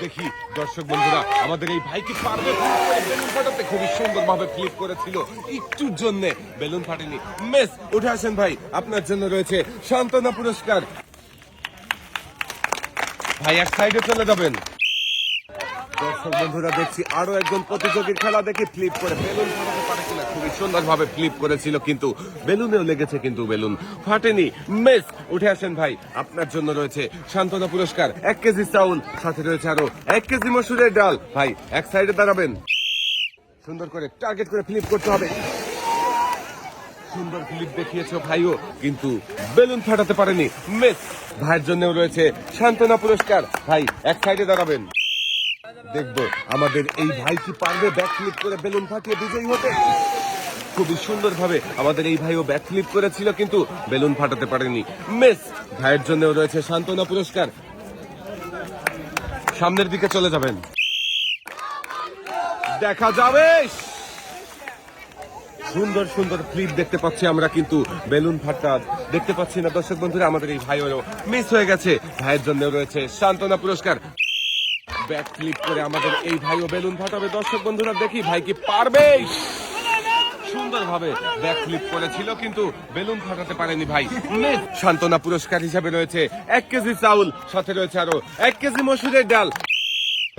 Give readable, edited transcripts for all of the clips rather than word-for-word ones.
দেখি দর্শক বন্ধুরা আমাদের এই ভাই কি পারবে বেলুন ফাটাতে? খুবই সুন্দর ভাবে ফ্লিপ করেছিল, একটুর জন্য বেলুন ফাটেনি। মিস উঠে আসেন ভাই, আপনার জন্য রয়েছে সান্ত্বনা পুরস্কার। ভাই এক সাইডে চলে যাবেন। দর্শক বন্ধুরা দেখছি আরো একজন প্রতিযোগীর খেলা দেখি ফ্লিপ করে বেলুন ফাটাতে পারে কিনা। খুবই সুন্দর ভাবে ফ্লিপ করেছিল কিন্তু বেলুনেও লেগেছে, কিন্তু বেলুন ফাটেনি। মিস উঠে আসেন ভাই, আপনার জন্য রয়েছে সান্ত্বনা পুরস্কার। 1 কেজি চাউল, সাথে রয়েছে আরো 1 কেজি মসুরের ডাল। ভাই এক সাইডে দাঁড়াবেন, সুন্দর করে টার্গেট করে ফ্লিপ করতে হবে। সুন্দর ফ্লিপ দেখিয়েছো ভাইও, কিন্তু বেলুন ফাটাতে পারেনি। মিস ভাইয়ের জন্য রয়েছে সান্ত্বনা পুরস্কার। ভাই এক সাইডে দাঁড়াবেন, দেখবো আমাদের এই ভাই কি পারবে ব্যাক ফ্লিপ করে বেলুন ফাটিয়ে বিজয়ী হতে। খুবই সুন্দর ভাবে আমাদের এই ভাইও ব্যাক ফ্লিপ করেছিল, কিন্তু বেলুন ফাটাতে পারেনি। মিস ভাইয়ের জন্য রয়েছে সান্ত্বনা পুরস্কার। সামনের দিকে চলে যাবেন, দেখা যাবে। সুন্দর সুন্দর ফ্লিপ দেখতে পাচ্ছি আমরা, কিন্তু বেলুন ফাটা দেখতে পাচ্ছি না। দর্শক বন্ধুরা আমাদের এই ভাইও মিস হয়ে গেছে, ভাইয়ের জন্য রয়েছে সান্ত্বনা পুরস্কার। ব্যাক ফ্লিপ করে আমাদের এই ভাইও বেলুন ফাটাবে। দর্শক বন্ধুরা দেখি ভাই কি পারবে। সুন্দর ভাবে ব্যাক ফ্লিপ করেছিল, কিন্তু বেলুন ফাটাতে পারেনি ভাই। সান্ত্বনা পুরস্কার হিসাবে রয়েছে 1 কেজি চাউল, সাথে রয়েছে আরো 1 কেজি মসুরের ডাল।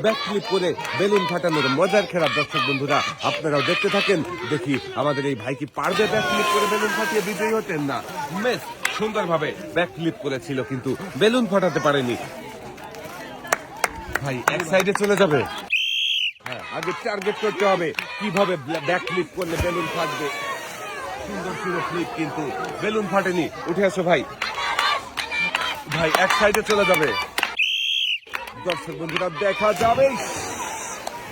ব্যাক ফ্লিপ করে বেলুন ফাটানোর মজার খেলা দর্শক বন্ধুরা আপনারাও দেখতে থাকেন। দেখি আমাদের এই ভাই কি পারবে ব্যাক ফ্লিপ করে বেলুন ফাটিয়ে বিজয়ী হতেন না। মেস সুন্দরভাবে ব্যাক ফ্লিপ করেছিল, কিন্তু বেলুন ফাটাতে পারেনি। ভাই এক সাইডে চলে যাবে। হ্যাঁ, আগে টার্গেট করতে হবে কিভাবে ব্যাক ফ্লিপ করলে বেলুন ফাটবে। সুন্দর ছিল ফ্লিপ, কিন্তু বেলুন ফাটেনি। উঠে আসো ভাই, ভাই এক সাইডে চলে যাবে। দর্শক বন্ধুরা দেখা যাবে,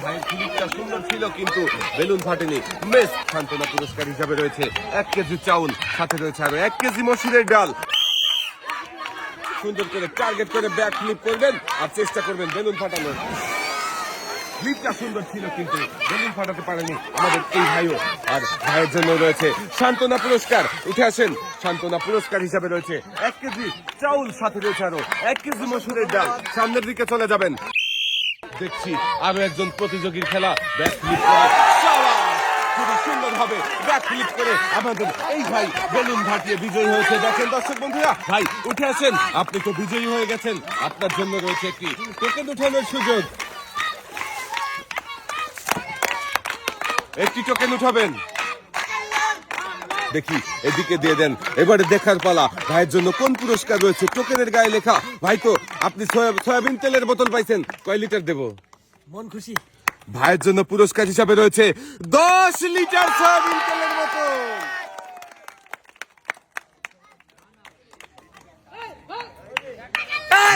ভাইয়ের ফ্লিপটা সুন্দর ছিল, কিন্তু বেলুন ফাটেনি। মেস সান্ত্বনা পুরস্কার হিসাবে রয়েছে 1 কেজি চাউল, সাথে রয়েছে আরো 1 কেজি মসুরের ডাল। সুন্দর করে টার্গেট করে ব্যাক ফ্লিপ করবেন আর চেষ্টা করবেন বেলুন ফাটানোর। ফ্লিপটা সুন্দর ছিল, কিন্তু বেলুন ফাটাতে পারেনি আমাদের এই ভাইও। আর ভাইয়ের জন্য রয়েছে সান্ত্বনা পুরস্কার। উঠে আসেন, সান্ত্বনা পুরস্কার হিসাবে রয়েছে 1 কেজি চাউল, সাথে রয়েছে আরো 1 কেজি মসুরের ডাল। সামনের দিকে চলে যাবেন। দেখছি আরো একজন প্রতিযোগীর খেলা, ব্যাক ফ্লিপ করে খুবই সুন্দর ভাবে ব্যাক ফ্লিপ করে আমাদের এই ভাই বেলুন ফাটিয়ে বিজয়ী হয়েছে। দেখেন দর্শক বন্ধুরা, ভাই উঠে আসেন, আপনি তো বিজয়ী হয়ে গেছেন। আপনার জন্য রয়েছে একটি টোকেন উঠানোর সুযোগ। একটি টোকেন উঠাবেন, দেখি এদিকে দিয়ে দেন। এবারে দেখার পালা ভাইয়ের জন্য কোন পুরস্কার রয়েছে। টোকেনের গায়ে লেখা। ভাই তো আপনি সয়াবিন তেলের বোতল পাইছেন, কয় লিটার দেব? মন খুশি। ভাইয়ের জন্য পুরস্কার হিসাবে রয়েছে 10 লিটার সয়াবিন তেলের বোতল।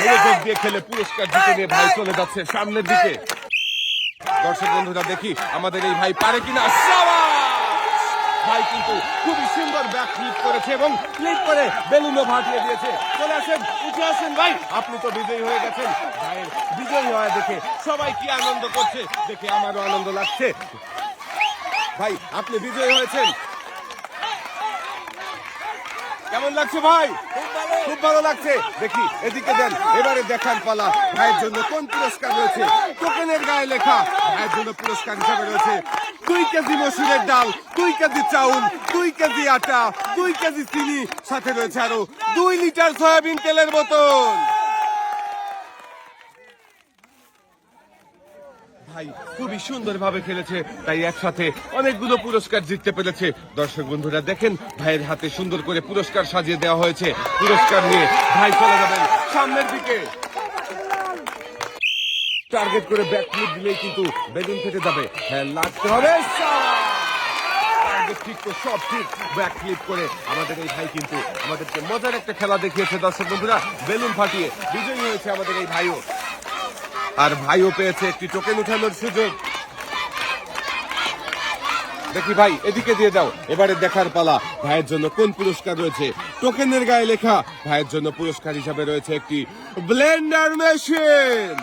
মনোযোগ দিয়ে খেলে পুরস্কার জিতে নিয়ে ভাই চলে যাচ্ছে সামনের দিকে। দর্শক বন্ধুরা দেখি আমাদের এই ভাই পারে কিনা। ভাই কিন্তু খুবই সুন্দর ব্যাক ফ্লিপ করেছে এবং ফ্লিপ করে বেলুনও ফাটিয়ে দিয়েছে। চলে আসেন, উঠে আসেন ভাই, আপনি তো বিজয়ী হয়ে গেছেন। ভাইয়ের বিজয়ী হওয়া দেখে সবাই কি আনন্দ করছে, দেখে আমারও আনন্দ লাগছে। ভাই আপনি বিজয়ী হয়েছেন, কেমন লাগছে ভাই? খুব ভালো লাগছে। দেখি এদিকে দেন, এবারে দেখার পালা ভাইয়ের জন্য কোন পুরস্কার রয়েছে। টোকেনের গায়ে লেখা ভাইয়ের জন্য পুরস্কার হিসাবে রয়েছে 2 কেজি মসুরের ডাল, 2 কেজি চাউল, 2 কেজি আটা, 2 কেজি চিনি, সাথে রয়েছে আরো 2 লিটার সয়াবিন তেলের বোতল। ভাই খুবই সুন্দর ভাবে খেলেছে, তাই একসাথে অনেকগুলো পুরস্কার জিততে পেরেছে। দর্শক বন্ধুরা দেখেন ভাইয়ের হাতে সুন্দর করে পুরস্কার সাজিয়ে দেওয়া হয়েছে। পুরস্কার নিয়ে ভাই চলে যাবেন সামনের দিকে। টার্গেট করে ব্যাক ফ্লিপ দিলেই কিন্তু বেলুন ফেটে যাবে। হ্যাঁ লাগতে হবে, ঠিক তো সব ঠিক। ব্যাক ফ্লিপ করে আমাদের এই ভাই কিন্তু আমাদেরকে মজার একটা খেলা দেখিয়েছে। দর্শক বন্ধুরা বেলুন ফাটিয়ে বিজয়ী হয়েছে আমাদের এই ভাইও। আর ভাইও পেয়েছে একটি টোকেন উঠানোর সুযোগ। দেখি ভাই এদিকে দিয়ে দাও। এবারে দেখার পালা ভাইয়ের জন্য কোন পুরস্কার রয়েছে। টোকেনের গায়ে লেখা ভাইয়ের জন্য পুরস্কার হিসাবে রয়েছে একটি ব্লেন্ডার মেশিন।